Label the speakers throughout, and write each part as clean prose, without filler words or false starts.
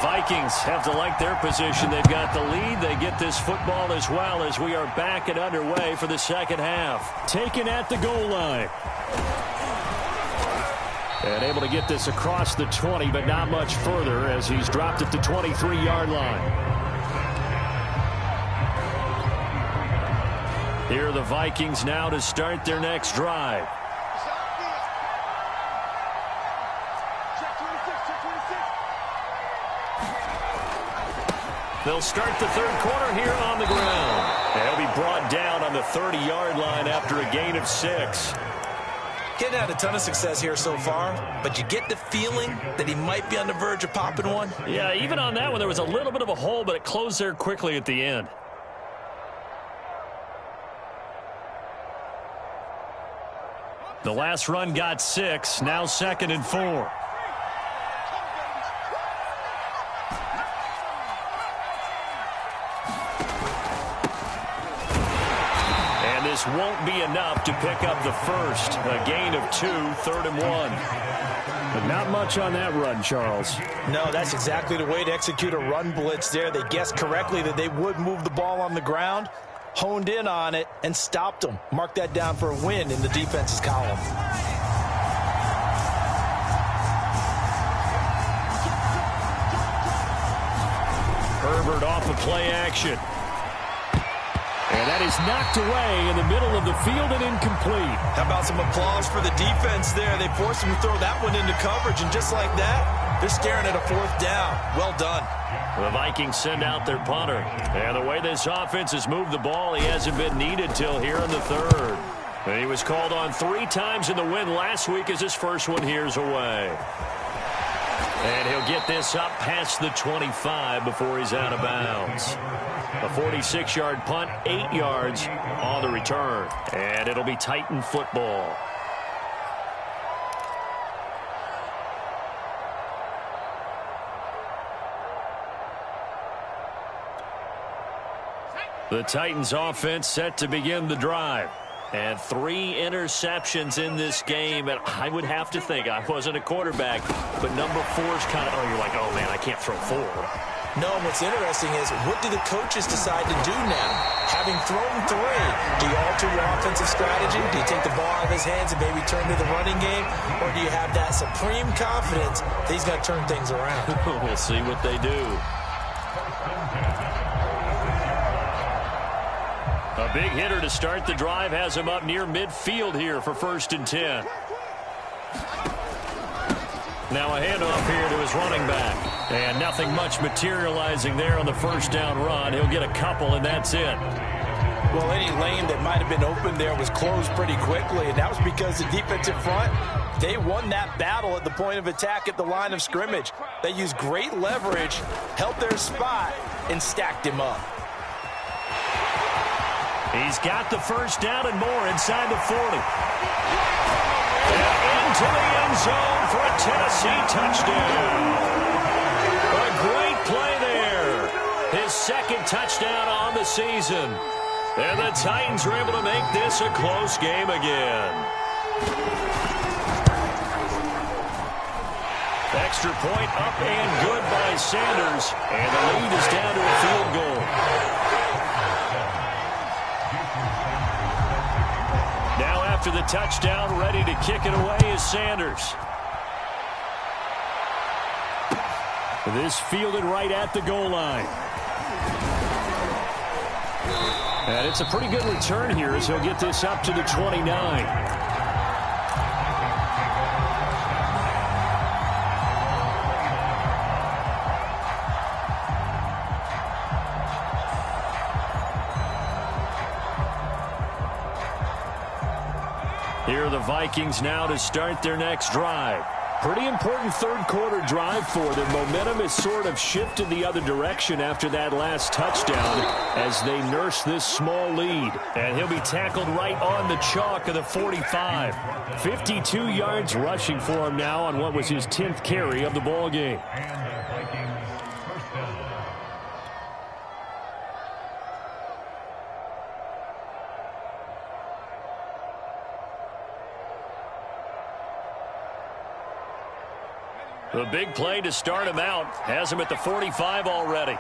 Speaker 1: Vikings have to like their position. They've got the lead. They get this football as well as we are back and underway for the second half. Taken at the goal line. And able to get this across the 20, but not much further as he's dropped at the 23-yard line. Here are the Vikings now to start their next drive. They'll start the third quarter here on the ground. They'll be brought down on the 30-yard line after a gain of 6.
Speaker 2: Getting had a ton of success here so far, but you get the feeling that he might be on the verge of popping one.
Speaker 1: Yeah, even on that one, there was a little bit of a hole, but it closed there quickly at the end. The last run got 6, now 2nd and 4. This won't be enough to pick up the first. A gain of 2, 3rd and 1. But not much on that run, Charles.
Speaker 2: No, that's exactly the way to execute a run blitz there. They guessed correctly that they would move the ball on the ground, honed in on it, and stopped them. Mark that down for a win in the defense's column.
Speaker 1: Herbert off of play action. And that is knocked away in the middle of the field and incomplete.
Speaker 2: How about some applause for the defense there? They forced him to throw that one into coverage, and just like that, they're staring at a 4th down. Well done.
Speaker 1: The Vikings send out their punter. And the way this offense has moved the ball, he hasn't been needed till here in the 3rd. And he was called on 3 times in the win last week as his first one here's away. And he'll get this up past the 25 before he's out of bounds. A 46-yard punt, 8 yards on the return. And it'll be Titan football. The Titans offense set to begin the drive. And 3 interceptions in this game. And I would have to think, I wasn't a quarterback, but number 4's kind of, you're like, oh, man, I can't throw 4.
Speaker 2: No, what's interesting is, what do the coaches decide to do now? Having thrown 3, do you alter your offensive strategy? Do you take the ball out of his hands and maybe turn to the running game? Or do you have that supreme confidence that he's going to turn things around?
Speaker 1: We'll see what they do. A big hitter to start the drive has him up near midfield here for 1st and 10. Now a handoff here to his running back. And nothing much materializing there on the 1st down run. He'll get a couple, and that's it.
Speaker 2: Well, any lane that might have been open there was closed pretty quickly, and that was because the defensive front, they won that battle at the point of attack at the line of scrimmage. They used great leverage, held their spot, and stacked him up.
Speaker 1: He's got the 1st down and more inside the 40. And into the end zone for a Tennessee touchdown. A great play there. His 2nd touchdown on the season. And the Titans are able to make this a close game again. Extra point up and good by Sanders. And the lead is down to a field goal. Now after the touchdown, ready to kick it away is Sanders. This fielded right at the goal line. And it's a pretty good return here as he'll get this up to the 29. Here are the Vikings now to start their next drive. Pretty important 3rd quarter drive for them. Momentum has sort of shifted the other direction after that last touchdown as they nurse this small lead. And he'll be tackled right on the chalk of the 45. 52 yards rushing for him now on what was his 10th carry of the ball game. The big play to start him out has him at the 45 already.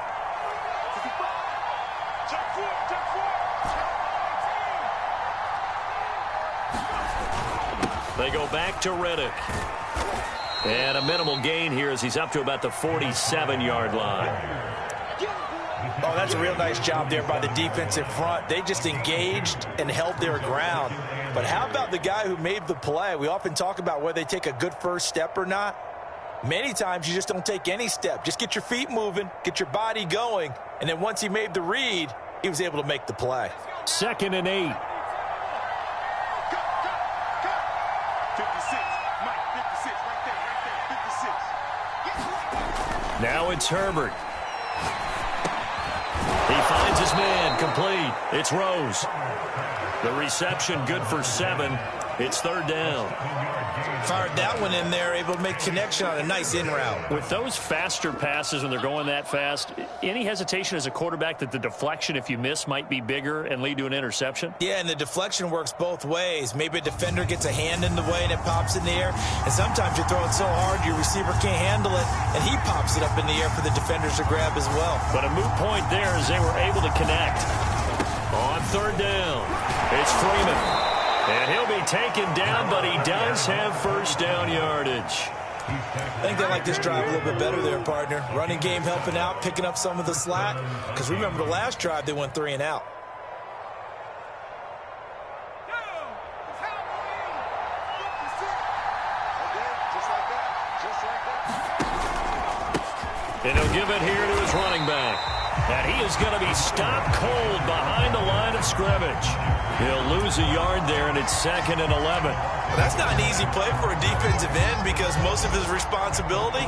Speaker 1: They go back to Riddick. And a minimal gain here as he's up to about the 47-yard line.
Speaker 2: Oh, that's a real nice job there by the defensive front. They just engaged and held their ground. But how about the guy who made the play? We often talk about whether they take a good first step or not. Many times you just don't take any step. Just get your feet moving, get your body going, and then once he made the read, he was able to make the play.
Speaker 1: 2nd and 8. Now it's Herbert. He finds his man, complete. It's Rose. The reception good for 7. It's 3rd down.
Speaker 2: Fired that one in there, able to make connection on a nice in route.
Speaker 1: With those faster passes when they're going that fast, any hesitation as a quarterback that the deflection, if you miss, might be bigger and lead to an interception?
Speaker 2: Yeah, and the deflection works both ways. Maybe a defender gets a hand in the way and it pops in the air. And sometimes you throw it so hard your receiver can't handle it, and he pops it up in the air for the defenders to grab as well.
Speaker 1: But a moot point there as they were able to connect. On 3rd down, it's Freeman. And he'll be taken down, but he does have first down yardage.
Speaker 2: I think they like this drive a little bit better there, partner. Running game helping out, picking up some of the slack. Because remember the last drive, they went 3 and out.
Speaker 1: And he'll give it here to his running back. And he is going to be stopped cold behind the line of scrimmage. He'll lose a yard there, and it's 2nd and 11.
Speaker 2: Well, that's not an easy play for a defensive end because most of his responsibility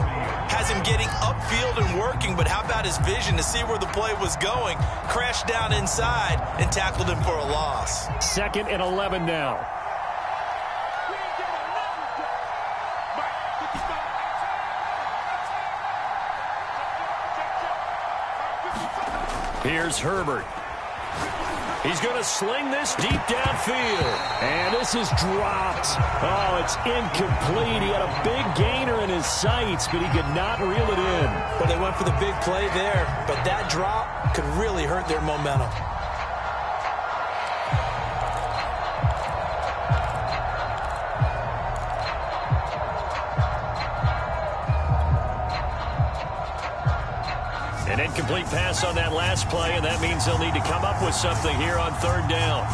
Speaker 2: has him getting upfield and working. But how about his vision to see where the play was going, crashed down inside, and tackled him for a loss.
Speaker 1: 2nd and 11 now. Here's Herbert. He's going to sling this deep downfield. And this is dropped. Oh, it's incomplete. He had a big gainer in his sights, but he could not reel it in.
Speaker 2: Well, they went for the big play there, but that drop could really hurt their momentum.
Speaker 1: An incomplete pass on that last play, and that means they'll need to come up with something here on 3rd down.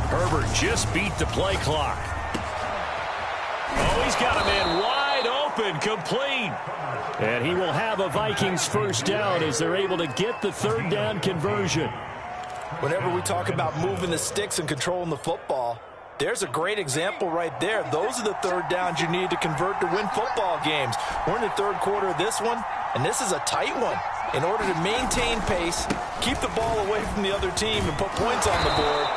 Speaker 1: Herbert just beat the play clock. Oh, he's got a man wide open, complete. And he will have a Vikings first down as they're able to get the 3rd down conversion.
Speaker 2: Whenever we talk about moving the sticks and controlling the football, there's a great example right there. Those are the 3rd downs you need to convert to win football games. We're in the 3rd quarter of this one, and this is a tight one. In order to maintain pace, keep the ball away from the other team, and put points on the board,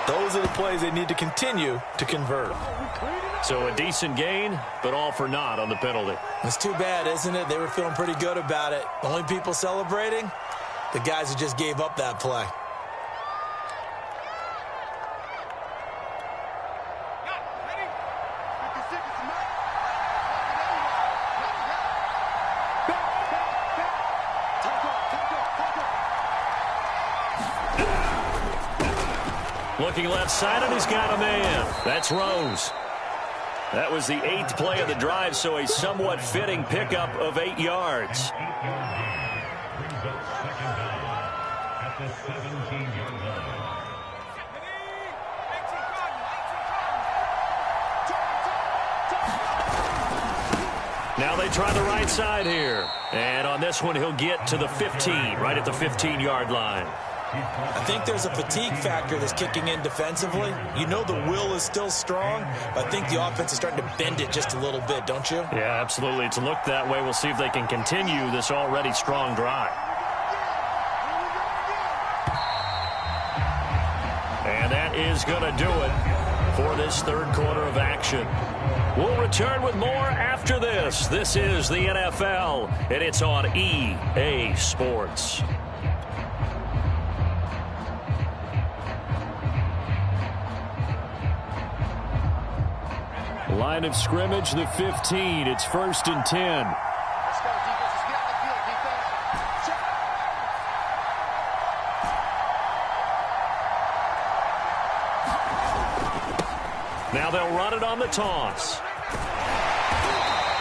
Speaker 2: those are the plays they need to continue to convert.
Speaker 1: So a decent gain, but all for naught on the penalty.
Speaker 2: It's too bad, isn't it? They were feeling pretty good about it. The only people celebrating, the guys who just gave up that play.
Speaker 1: Looking left side, and he's got a man. That's Rose. That was the 8th play of the drive, so a somewhat fitting pickup of 8 yards. Now they try the right side here. And on this one, he'll get to the 15, right at the 15-yard line.
Speaker 2: I think there's a fatigue factor that's kicking in defensively. You know the will is still strong, but I think the offense is starting to bend it just a little bit, don't you?
Speaker 1: Yeah, absolutely. It's looked that way. We'll see if they can continue this already strong drive. And that is going to do it for this third quarter of action. We'll return with more after this. This is the NFL, and it's on EA Sports. Line of scrimmage, the 15. It's 1st and 10.
Speaker 3: Let's go, defense. Let's get out the field, defense. Check.
Speaker 1: Now they'll run it on the toss.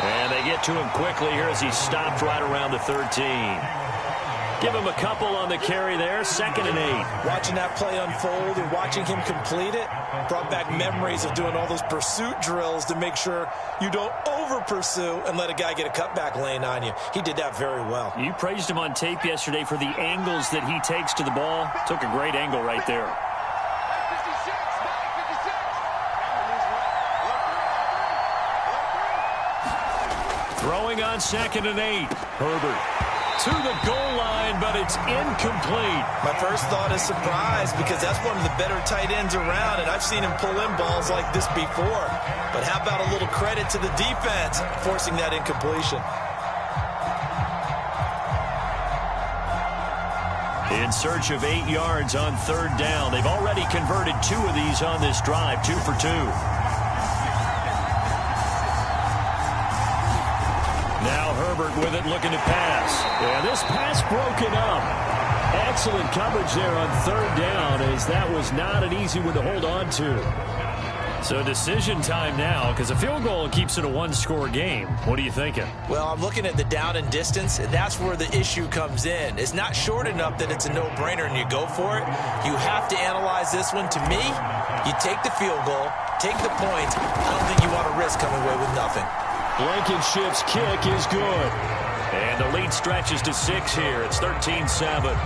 Speaker 1: And they get to him quickly here as he stopped right around the 13. Give him a couple on the carry there, 2nd and 8.
Speaker 2: Watching that play unfold and watching him complete it brought back memories of doing all those pursuit drills to make sure you don't over-pursue and let a guy get a cutback lane on you. He did that very well.
Speaker 1: You praised him on tape yesterday for the angles that he takes to the ball. Took a great angle right there.
Speaker 3: 56, 56.
Speaker 1: Throwing on 2nd and 8. Herbert to the goal line, but it's incomplete.
Speaker 2: My first thought is surprise because that's one of the better tight ends around, and I've seen him pull in balls like this before. But how about a little credit to the defense forcing that incompletion?
Speaker 1: In search of 8 yards on 3rd down. They've already converted 2 of these on this drive, 2 for 2. Now Herbert with it, looking to pass. Yeah, this pass broken up. Excellent coverage there on 3rd down, as that was not an easy one to hold on to. So decision time now, because a field goal keeps it a 1-score game. What are you thinking?
Speaker 2: Well, I'm looking at the down and distance. That's where the issue comes in. It's not short enough that it's a no-brainer and you go for it. You have to analyze this one. To me, you take the field goal, take the points. I don't think you want to risk coming away with nothing.
Speaker 1: Blankenship's kick is good. And the lead stretches to 6 here. It's 13-7.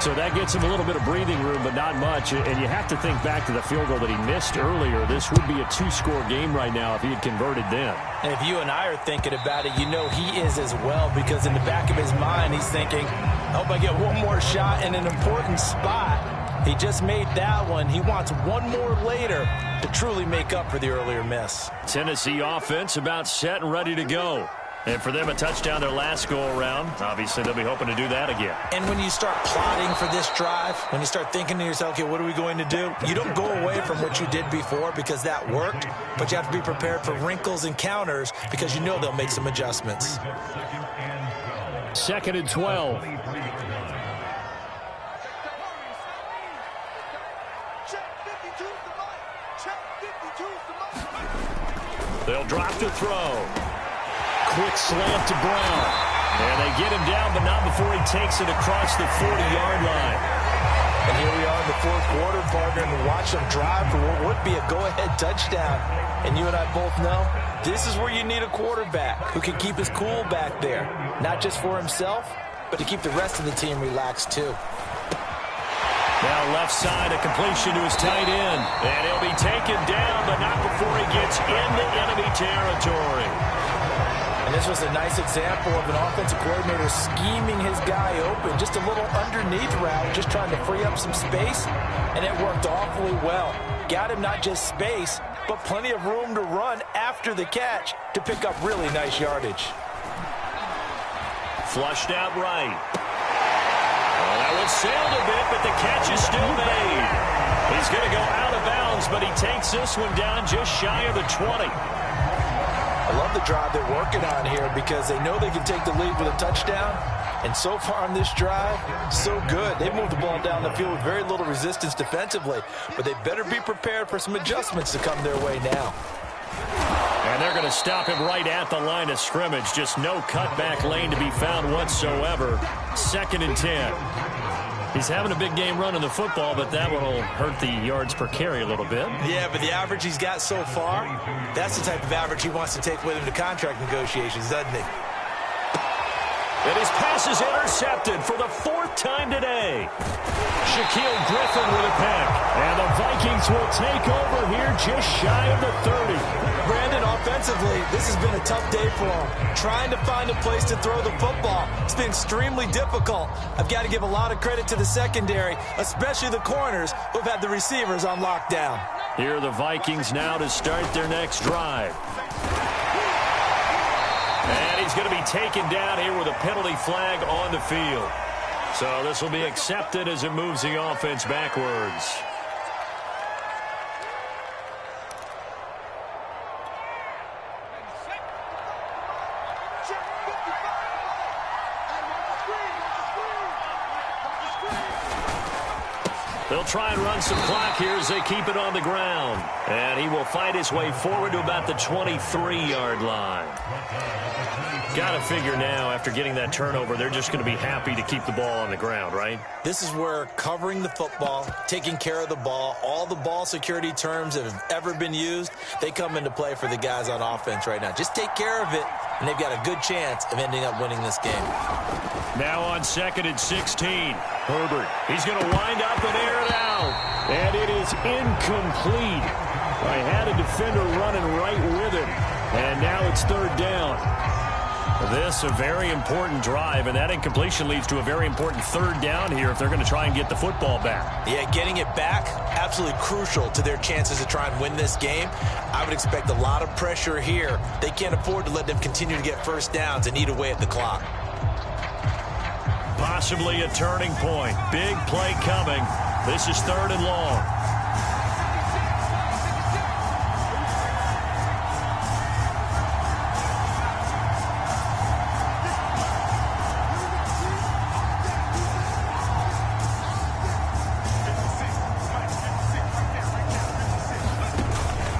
Speaker 1: So that gets him a little bit of breathing room, but not much. And you have to think back to the field goal that he missed earlier. This would be a 2-score game right now if he had converted then.
Speaker 2: And if you and I are thinking about it, you know he is as well, because in the back of his mind, he's thinking, I hope I get one more shot in an important spot. He just made that one. He wants one more later to truly make up for the earlier miss.
Speaker 1: Tennessee offense about set and ready to go. And for them, a touchdown their last go-around. Obviously, they'll be hoping to do that again.
Speaker 2: And when you start plotting for this drive, when you start thinking to yourself, okay, what are we going to do? You don't go away from what you did before because that worked, but you have to be prepared for wrinkles and counters because you know they'll make some adjustments.
Speaker 1: 2nd and 12. They'll drop to throw. Quick slant to Brown. And they get him down, but not before he takes it across the 40-yard line.
Speaker 2: And here we are in the 4th quarter, partner, and watch them drive for what would be a go-ahead touchdown. And you and I both know this is where you need a quarterback who can keep his cool back there. Not just for himself, but to keep the rest of the team relaxed too.
Speaker 1: Now left side, a completion to his tight end. And he'll be taken down, but not before he gets into enemy territory.
Speaker 2: And this was a nice example of an offensive coordinator scheming his guy open. Just a little underneath route, just trying to free up some space. And it worked awfully well. Got him not just space, but plenty of room to run after the catch to pick up really nice yardage.
Speaker 1: Flushed out right. Well, that one sailed a bit, but the catch is still made. He's going to go out of bounds, but he takes this one down just shy of the 20.
Speaker 2: I love the drive they're working on here because they know they can take the lead with a touchdown. And so far on this drive, so good. They moved the ball down the field with very little resistance defensively. But they better be prepared for some adjustments to come their way now.
Speaker 1: And they're going to stop him right at the line of scrimmage. Just no cutback lane to be found whatsoever. 2nd and 10. He's having a big game running the football, but that one will hurt the yards per carry a little bit.
Speaker 2: Yeah, but the average he's got so far, that's the type of average he wants to take with him to contract negotiations, doesn't he?
Speaker 1: And his pass is intercepted for the 4th time today. Shaquille Griffin with a pick. And the Vikings will take over here just shy of the 30.
Speaker 2: Brandon, offensively, this has been a tough day for him. Trying to find a place to throw the football. It's been extremely difficult. I've got to give a lot of credit to the secondary, especially the corners who've had the receivers on lockdown.
Speaker 1: Here are the Vikings now to start their next drive. And he's going to be taken down here with a penalty flag on the field. So this will be accepted as it moves the offense backwards. They'll try and run some clock here as they keep it on the ground. And he will fight his way forward to about the 23-yard line. Got to figure now, after getting that turnover, they're just going to be happy to keep the ball on the ground, right?
Speaker 2: This is where covering the football, taking care of the ball, all the ball security terms that have ever been used, they come into play for the guys on offense right now. Just take care of it, and they've got a good chance of ending up winning this game.
Speaker 1: Now on 2nd and 16. Herbert, he's going to wind up and air it out. And it is incomplete. I had a defender running right with him. And now it's 3rd down. This a very important drive, and that incompletion leads to a very important 3rd down here if they're going to try and get the football back.
Speaker 2: Yeah, getting it back, absolutely crucial to their chances to try and win this game. I would expect a lot of pressure here. They can't afford to let them continue to get first downs and eat away at the clock.
Speaker 1: Possibly a turning point. Big play coming. This is 3rd and long.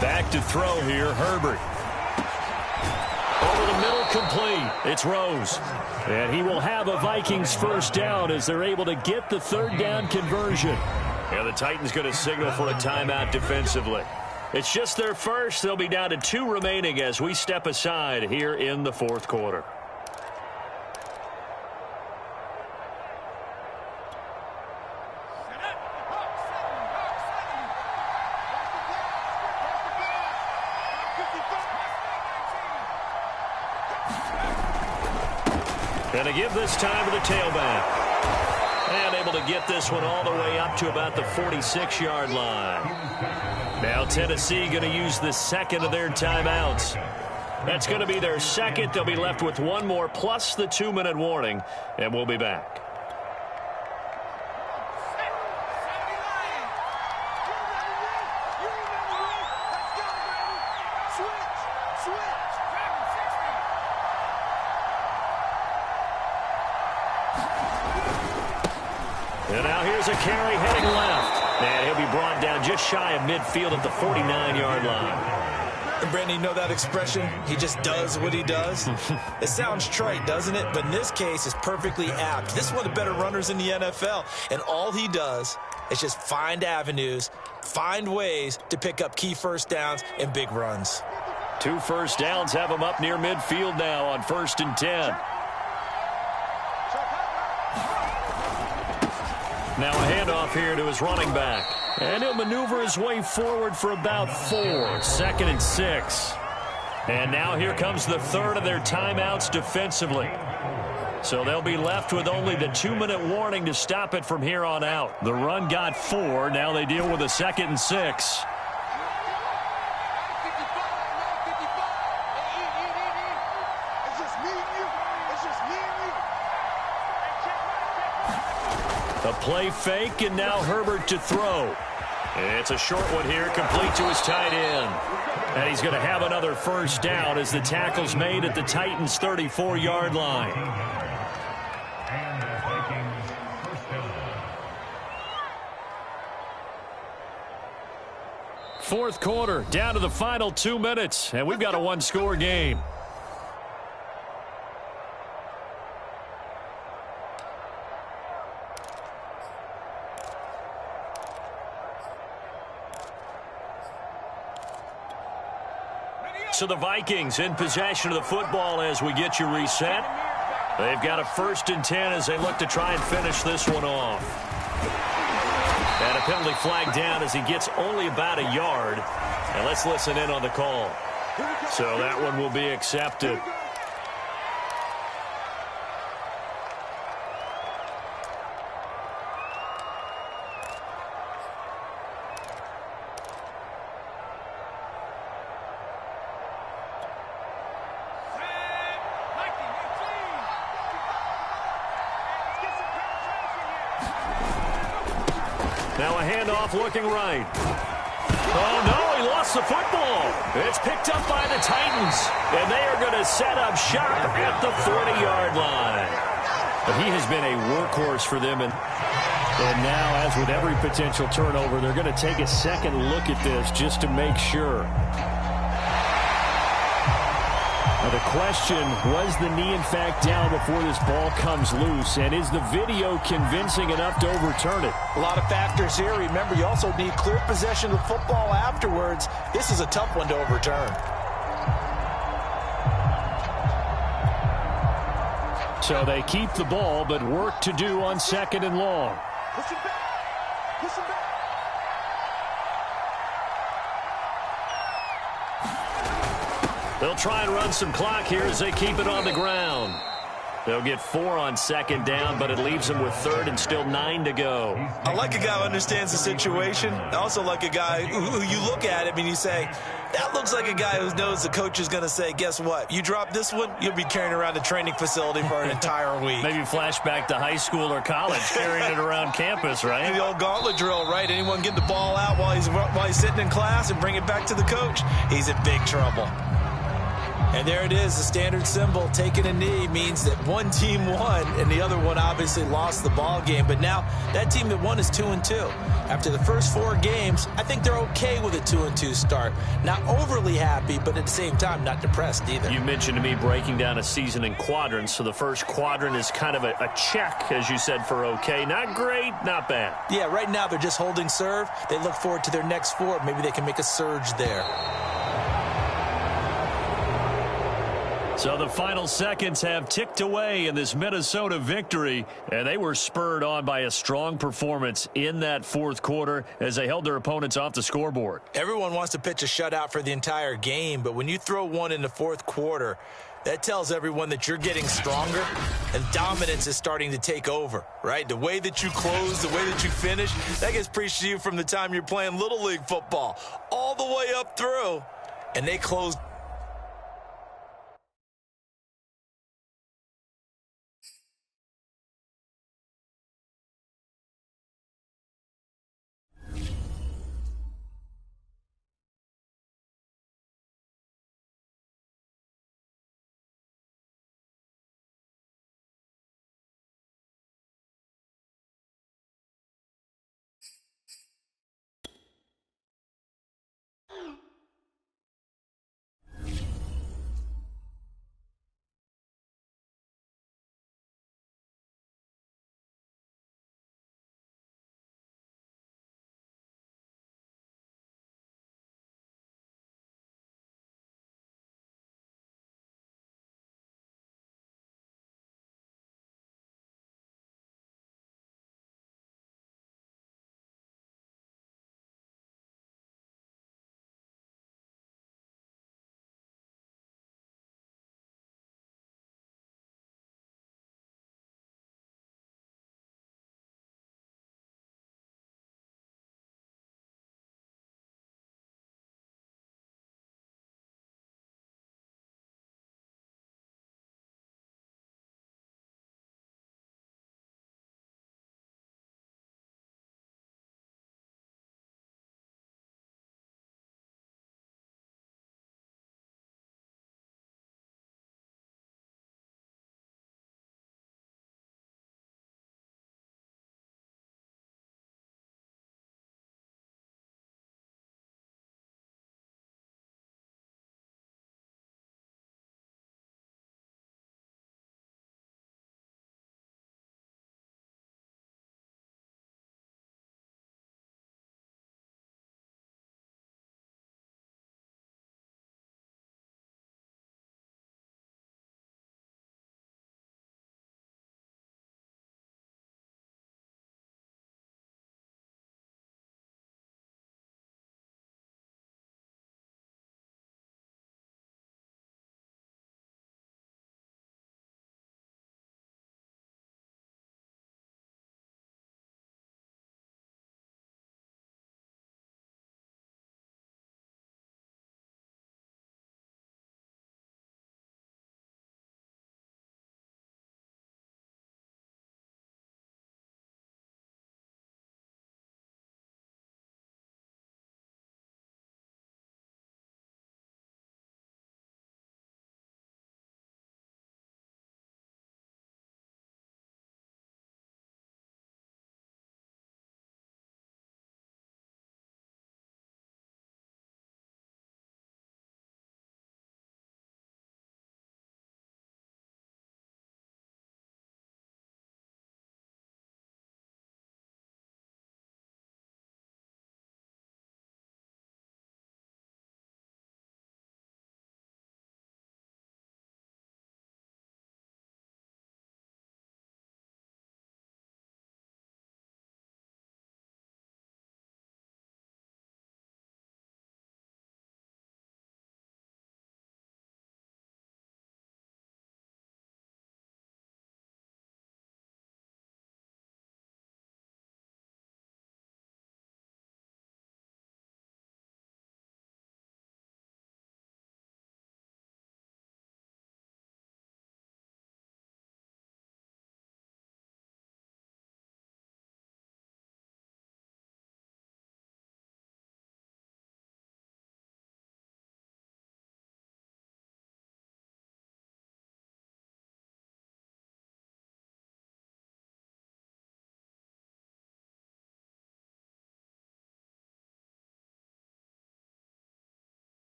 Speaker 1: Back to throw here, Herbert. Over the middle, complete. It's Rose. And he will have a Vikings first down as they're able to get the 3rd down conversion. And the Titans going to signal for a timeout defensively. It's just their first. They'll be down to 2 remaining as we step aside here in the 4th quarter. Going to give this time to the tailback. And able to get this one all the way up to about the 46-yard line. Now Tennessee going to use the 2nd of their timeouts. That's going to be their 2nd. They'll be left with 1 more plus the 2-minute warning. And we'll be back. And now here's a carry heading left. And he'll be brought down just shy of midfield at the 49-yard line.
Speaker 2: And Brandon, you know that expression? He just does what he does? It sounds trite, doesn't it? But in this case, it's perfectly apt. This is one of the better runners in the NFL. And all he does is just find avenues, find ways to pick up key first downs and big runs.
Speaker 1: 2 first downs have him up near midfield now on 1st and 10. Now a handoff here to his running back. And he'll maneuver his way forward for about 4. 2nd and 6. And now here comes the 3rd of their timeouts defensively. So they'll be left with only the 2-minute warning to stop it from here on out. The run got 4. Now they deal with a 2nd and 6. A play fake, and now Herbert to throw. It's a short one here, complete to his tight end. And he's going to have another first down as the tackle's made at the Titans' 34-yard line. Fourth quarter, down to the final 2 minutes, and we've got a 1-score game. So the Vikings in possession of the football as we get you reset. They've got a 1st and 10 as they look to try and finish this one off. And a penalty flag down as he gets only about a yard. And let's listen in on the call. So that one will be accepted. Now a handoff looking right. Oh, no, he lost the football. It's picked up by the Titans, and they are going to set up shop at the 40-yard line. But he has been a workhorse for them. And now, as with every potential turnover, they're going to take a second look at this just to make sure. Now the question, was the knee in fact down before this ball comes loose? And is the video convincing enough to overturn it?
Speaker 2: A lot of factors here. Remember, you also need clear possession of the football afterwards. This is a tough one to overturn.
Speaker 1: So they keep the ball, but work to do on 2nd and long.
Speaker 3: Push him back. Push him back.
Speaker 1: They'll try and run some clock here as they keep it on the ground. They'll get 4 on 2nd down, but it leaves them with 3rd and still 9 to go.
Speaker 2: I like a guy who understands the situation. I also like a guy who you look at him and you say, that looks like a guy who knows the coach is going to say, guess what? You drop this one, you'll be carrying around the training facility for an entire week.
Speaker 1: Maybe flashback to high school or college, carrying it around campus, right?
Speaker 2: The old gauntlet drill, right? Anyone get the ball out while he's sitting in class and bring it back to the coach? He's in big trouble. And there it is, the standard symbol. Taking a knee means that one team won and the other one obviously lost the ball game. But now that team that won is 2-2. After the first 4 games, I think they're okay with a 2-2 start. Not overly happy, but at the same time, not depressed either.
Speaker 1: You mentioned to me breaking down a season in quadrants. So the first quadrant is kind of a check, as you said, for okay. Not great, not bad.
Speaker 2: Yeah, right now they're just holding serve. They look forward to their next 4. Maybe they can make a surge there.
Speaker 1: So the final seconds have ticked away in this Minnesota victory, and they were spurred on by a strong performance in that 4th quarter as they held their opponents off the scoreboard.
Speaker 2: Everyone wants to pitch a shutout for the entire game, but when you throw one in the 4th quarter, that tells everyone that you're getting stronger and dominance is starting to take over, right? The way that you close, the way that you finish, that gets preached to you from the time you're playing Little League football all the way up through. And they closed